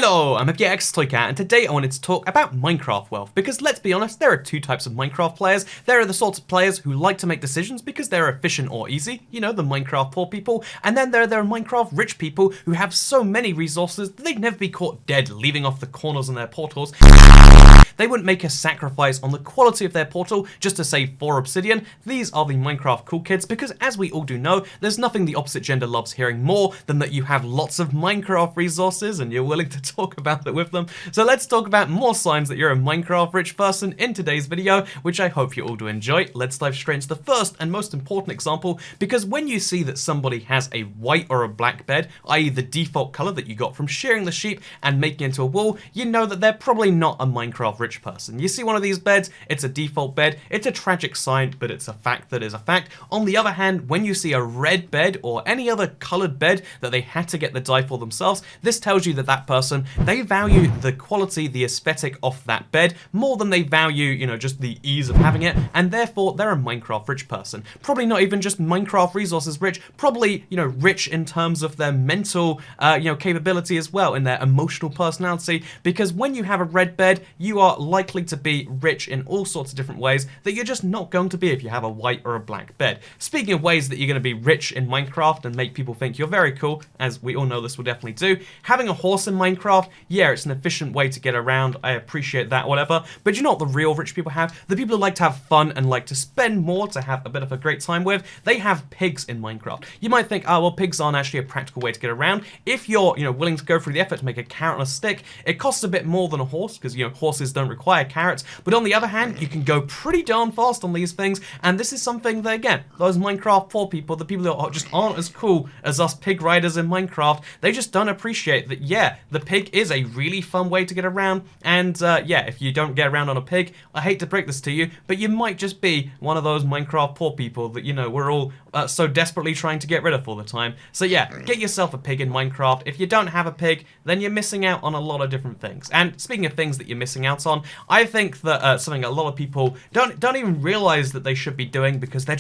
Hello, I'm Inequality, and today I wanted to talk about Minecraft wealth, because let's be honest, there are two types of Minecraft players. There are the sorts of players who like to make decisions because they're efficient or easy, you know, the Minecraft poor people, and then there are Minecraft rich people who have so many resources that they'd never be caught dead leaving off the corners on their portals. They wouldn't make a sacrifice on the quality of their portal just to save 4 obsidian. These are the Minecraft cool kids, because as we all do know, there's nothing the opposite gender loves hearing more than that you have lots of Minecraft resources and you're willing to talk about it with them. So let's talk about more signs that you're a Minecraft rich person in today's video, which I hope you all do enjoy. Let's dive straight into the first and most important example, because when you see that somebody has a white or a black bed, i.e. the default color that you got from shearing the sheep and making it into a wool, you know that they're probably not a Minecraft rich person. You see one of these beds, it's a default bed, it's a tragic sign, but it's a fact that is a fact. On the other hand, when you see a red bed or any other colored bed that they had to get the dye for themselves, this tells you that that person, they value the quality, the aesthetic of that bed more than they value, you know, just the ease of having it, and therefore they're a Minecraft rich person. Probably not even just Minecraft resources rich, probably, you know, rich in terms of their mental, capability as well, in their emotional personality, because when you have a red bed, you are likely to be rich in all sorts of different ways that you're just not going to be if you have a white or a black bed. Speaking of ways that you're going to be rich in Minecraft and make people think you're very cool, as we all know this will definitely do, having a horse in Minecraft, yeah, it's an efficient way to get around, I appreciate that, whatever, but you know what the real rich people have? The people who like to have fun and like to spend more to have a bit of a great time with, they have pigs in Minecraft. You might think, oh, well, pigs aren't actually a practical way to get around. If you're, willing to go through the effort to make a carrot on a stick, it costs a bit more than a horse, because, horses don't require carrots, but on the other hand, you can go pretty darn fast on these things, and this is something that, again, those Minecraft poor people, the people that just aren't as cool as us pig riders in Minecraft, they just don't appreciate that, yeah, the pig is a really fun way to get around, and yeah, if you don't get around on a pig, I hate to break this to you, but you might just be one of those Minecraft poor people that, we're all so desperately trying to get rid of all the time. So yeah, get yourself a pig in Minecraft. If you don't have a pig, then you're missing out on a lot of different things. And speaking of things that you're missing out on, I think that something a lot of people don't even realize that they should be doing, because they're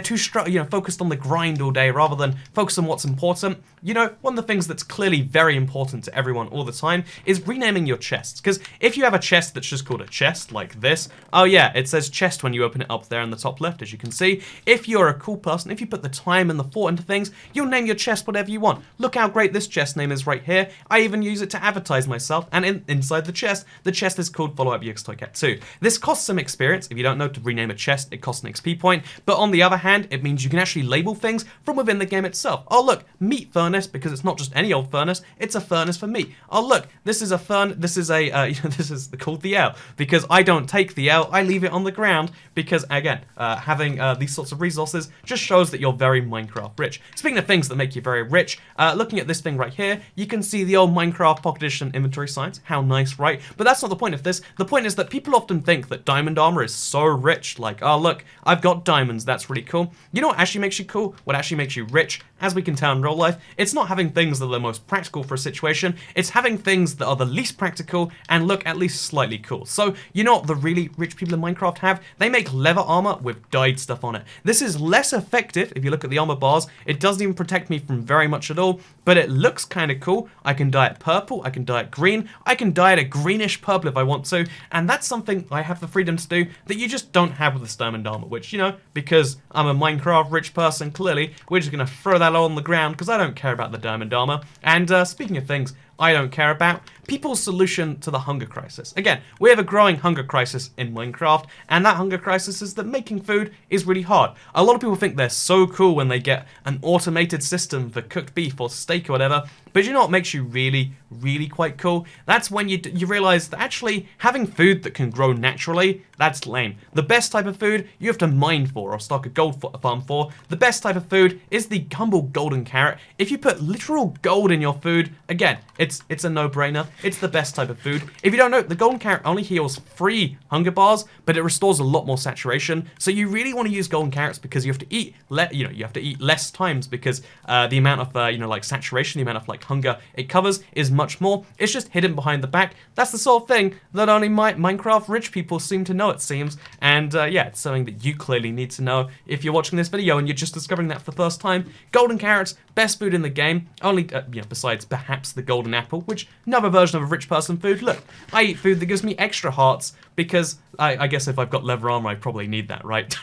too focused on the grind all day rather than focus on what's important. One of the things that's clearly very important to everyone all the time is renaming your chests. Because if you have a chest that's just called a chest, like this, oh yeah, it says chest when you open it up there in the top left, as you can see. If you're a cool person, if you put the time and the thought into things, you'll name your chest whatever you want. Look how great this chest name is right here. I even use it to advertise myself, and inside the chest is called Follow Up Toycat 2. This costs some experience. If you don't know to rename a chest, it costs an XP point, but on the other hand, it means you can actually label things from within the game itself. Oh look, meat furnace, because it's not just any old furnace, it's a furnace for meat. Oh look, this is a this is a, this is called the L, because I don't take the L, I leave it on the ground, because again, having these sorts of resources just shows that you're very Minecraft rich. Speaking of things that make you very rich, looking at this thing right here, you can see the old Minecraft Pocket Edition inventory signs. How nice, right? But that's not the point of this. The point is that people often think that diamond armor is so rich, like, oh look, I've got diamonds, that's really cool. You know what actually makes you cool? What actually makes you rich, as we can tell in real life, it's not having things that are the most practical for a situation, it's having things that are the least practical and look at least slightly cool. So, you know what the really rich people in Minecraft have? They make leather armor with dyed stuff on it. This is less effective, if you look at the armor bars, it doesn't even protect me from very much at all, but it looks kind of cool. I can dye it purple, I can dye it green, I can dye it a greenish purple if I want to, and that's something I have the freedom to do that you just don't have with the diamond armor, which, because I'm a Minecraft rich person, clearly, we're just going to throw that all on the ground, because I don't care about the diamond armor. And speaking of things I don't care about, people's solution to the hunger crisis. Again, we have a growing hunger crisis in Minecraft, and that hunger crisis is that making food is really hard. A lot of people think they're so cool when they get an automated system for cooked beef or steak or whatever, but you know what makes you really, really quite cool? That's when you realize that actually having food that can grow naturally, that's lame. The best type of food you have to mine for or stock a gold farm for. The best type of food is the humble golden carrot. If you put literal gold in your food, again, it's a no-brainer. It's the best type of food. If you don't know, the golden carrot only heals 3 hunger bars, but it restores a lot more saturation. So you really want to use golden carrots because you have to eat, you have to eat less times, because the amount of like saturation, the amount of like like hunger it covers is much more. It's just hidden behind the back. That's the sort of thing that only Minecraft rich people seem to know, it seems. And yeah, it's something that you clearly need to know if you're watching this video and you're just discovering that for the first time. Golden carrots, best food in the game, only besides perhaps the golden apple, which another version of a rich person food. Look, I eat food that gives me extra hearts because I guess if I've got leather armor, I probably need that, right?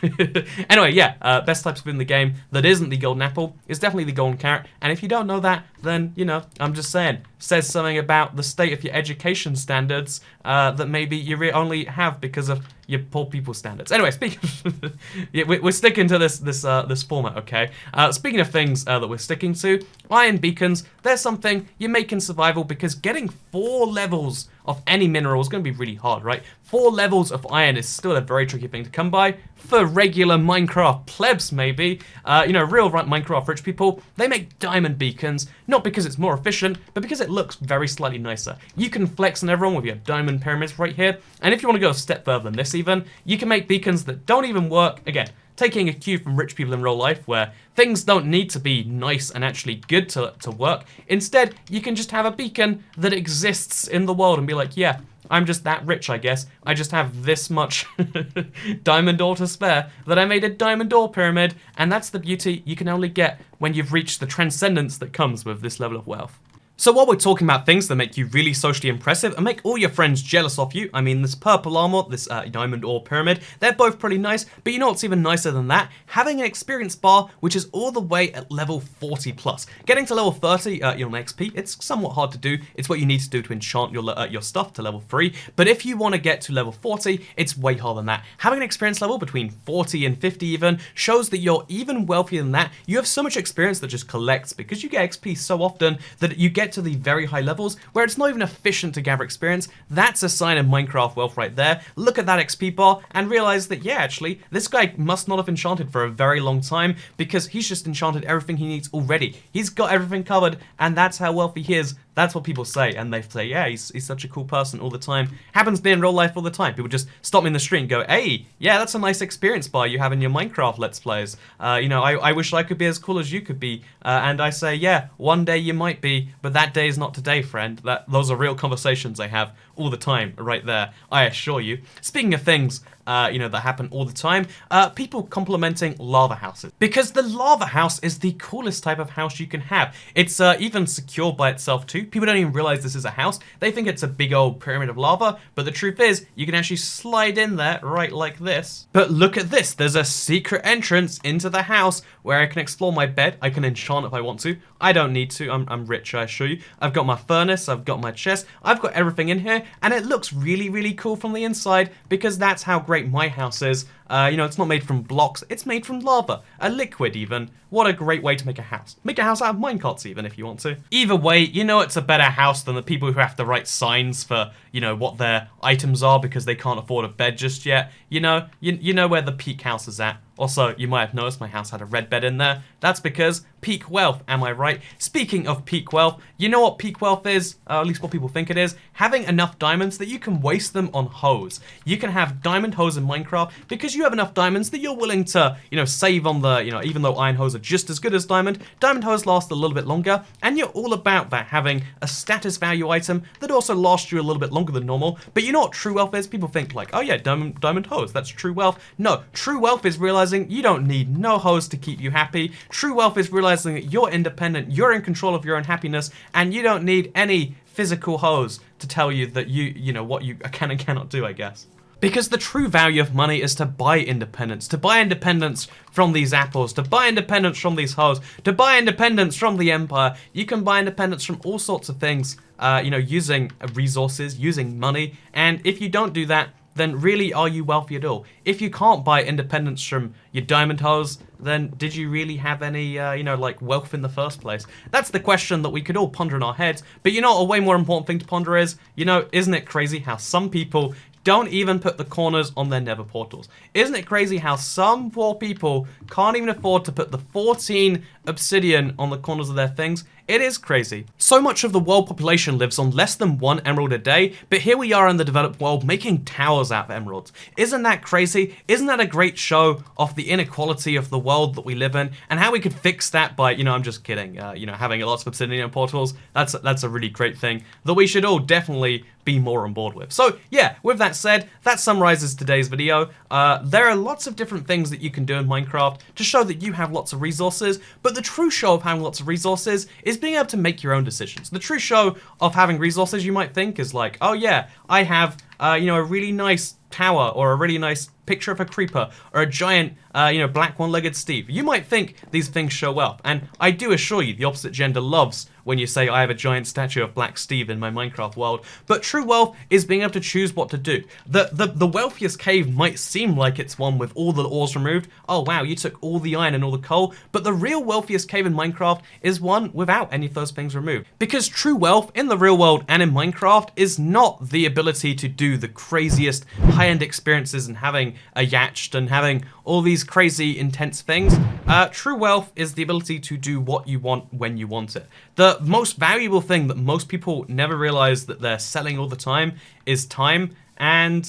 Anyway, yeah, best types of food in the game that isn't the golden apple is definitely the golden carrot. And if you don't know that, then, you know, I'm just saying, says something about the state of your education standards that maybe you only have because of your poor people standards. Anyway, speaking of, yeah, we're sticking to this format, okay? Speaking of things that we're sticking to, iron beacons, there's something you make in survival because getting 4 levels of any mineral is going to be really hard, right? 4 levels of iron is still a very tricky thing to come by for regular Minecraft plebs, maybe. You know, real Minecraft rich people, they make diamond beacons, not because it's more efficient, but because it looks very slightly nicer. You can flex on everyone with your diamond pyramids right here, and if you want to go a step further than this even, you can make beacons that don't even work, again, taking a cue from rich people in real life where things don't need to be nice and actually good to work. Instead, you can just have a beacon that exists in the world and be like, yeah, I'm just that rich, I guess. I just have this much diamond ore to spare that I made a diamond ore pyramid, and that's the beauty you can only get when you've reached the transcendence that comes with this level of wealth. So while we're talking about things that make you really socially impressive and make all your friends jealous of you, I mean, this purple armor, this diamond ore pyramid, they're both pretty nice, but you know what's even nicer than that? Having an experience bar, which is all the way at level 40 plus. Getting to level 30, you know, XP, it's somewhat hard to do. It's what you need to do to enchant your stuff to level 3, but if you want to get to level 40, it's way harder than that. Having an experience level between 40 and 50 even shows that you're even wealthier than that. You have so much experience that just collects because you get XP so often that you get to the very high levels where it's not even efficient to gather experience. That's a sign of Minecraft wealth right there. Look at that XP bar and realize that, yeah, actually, this guy must not have enchanted for a very long time because he's just enchanted everything he needs already. He's got everything covered, and that's how wealthy he is. That's what people say, and they say, yeah, he's such a cool person all the time. Happens to me in real life all the time. People just stop me in the street and go, hey, yeah, that's a nice experience bar you have in your Minecraft Let's Plays. You know, I wish I could be as cool as you could be. And I say, yeah, one day you might be, but that day is not today, friend. Those are real conversations I have all the time right there, I assure you. Speaking of things, you know, that happen all the time, people complimenting lava houses. Because the lava house is the coolest type of house you can have. It's even secure by itself too. People don't even realize this is a house. They think it's a big old pyramid of lava, but the truth is, you can actually slide in there right like this. But look at this, there's a secret entrance into the house where I can explore my bed. I can enchant if I want to. I don't need to, I'm rich, I assure you. I've got my furnace, I've got my chest, I've got everything in here, and it looks really, really cool from the inside because that's how great my house is. You know, it's not made from blocks, it's made from lava. A liquid even. What a great way to make a house. Make a house out of minecarts even if you want to. Either way, you know it's a better house than the people who have to write signs for, you know, what their items are because they can't afford a bed just yet. You know, you know where the peak house is at. Also, you might have noticed my house had a red bed in there. That's because peak wealth, am I right? Speaking of peak wealth, you know what peak wealth is? At least what people think it is. Having enough diamonds that you can waste them on hoes. You can have diamond hoes in Minecraft because you have enough diamonds that you're willing to, you know, save on the, you know, even though iron hoes are just as good as diamond hoes last a little bit longer, and you're all about that, having a status value item that also lasts you a little bit longer than normal. But you know what true wealth is? People think like, oh yeah, diamond hoes, that's true wealth. No, true wealth is realizing you don't need no hoes to keep you happy. True wealth is realizing that you're independent, you're in control of your own happiness, and you don't need any physical hoes to tell you that you know, what you can and cannot do, I guess. Because the true value of money is to buy independence from these apples, to buy independence from these hoes, to buy independence from the empire. You can buy independence from all sorts of things, you know, using resources, using money, and if you don't do that, then really are you wealthy at all? If you can't buy independence from your diamond hoes, then did you really have any, you know, like wealth in the first place? That's the question that we could all ponder in our heads, but you know what a way more important thing to ponder is? You know, isn't it crazy how some people don't even put the corners on their nether portals? Isn't it crazy how some poor people can't even afford to put the 14 obsidian on the corners of their things. It is crazy. So much of the world population lives on less than 1 emerald a day, but here we are in the developed world making towers out of emeralds. Isn't that crazy? Isn't that a great show of the inequality of the world that we live in, and how we could fix that by, I'm just kidding, having lots of obsidian portals? That's a really great thing that we should all definitely be more on board with. So yeah, with that said, that summarizes today's video. There are lots of different things that you can do in Minecraft to show that you have lots of resources, but the true show of having lots of resources is being able to make your own decisions. The true show of having resources, you might think, is like, oh yeah, I have a really nice tower, or a really nice picture of a creeper, or a giant, black one-legged Steve. You might think these things show wealth, and I do assure you, the opposite gender loves when you say I have a giant statue of Black Steve in my Minecraft world, but true wealth is being able to choose what to do. The wealthiest cave might seem like it's one with all the ores removed. Oh wow, you took all the iron and all the coal, but the real wealthiest cave in Minecraft is one without any of those things removed. Because true wealth in the real world and in Minecraft is not the ability to do the craziest high-end experiences and having a yacht and having all these crazy intense things. True wealth is the ability to do what you want when you want it. The most valuable thing that most people never realize that they're selling all the time is time, and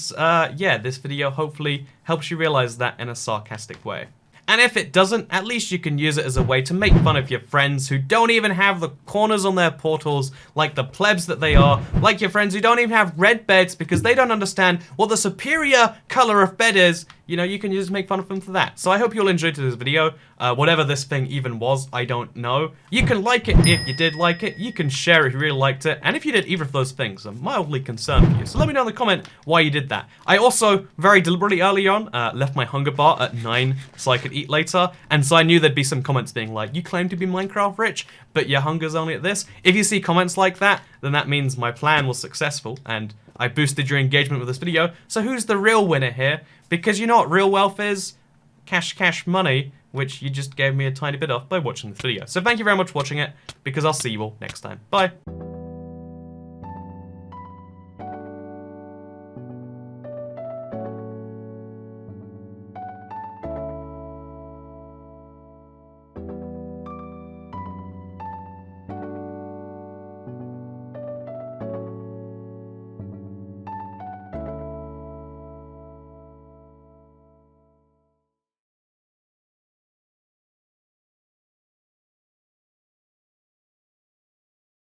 yeah, this video hopefully helps you realize that in a sarcastic way. And if it doesn't, at least you can use it as a way to make fun of your friends who don't even have the corners on their portals like the plebs that they are, like your friends who don't even have red beds because they don't understand what the superior color of bed is. You can just make fun of them for that. So I hope you all enjoyed today's video. Whatever this thing even was, I don't know. You can like it if you did like it. You can share it if you really liked it. And if you did either of those things, I'm mildly concerned for you. So let me know in the comment why you did that. I also, very deliberately early on, left my hunger bar at 9 so I could eat later. And so I knew there'd be some comments being like, you claim to be Minecraft rich, but your hunger's only at this. If you see comments like that, then that means my plan was successful and I boosted your engagement with this video. So who's the real winner here? Because you know what real wealth is? Cash money, which you just gave me a tiny bit of by watching this video. So thank you very much for watching it, because I'll see you all next time. Bye.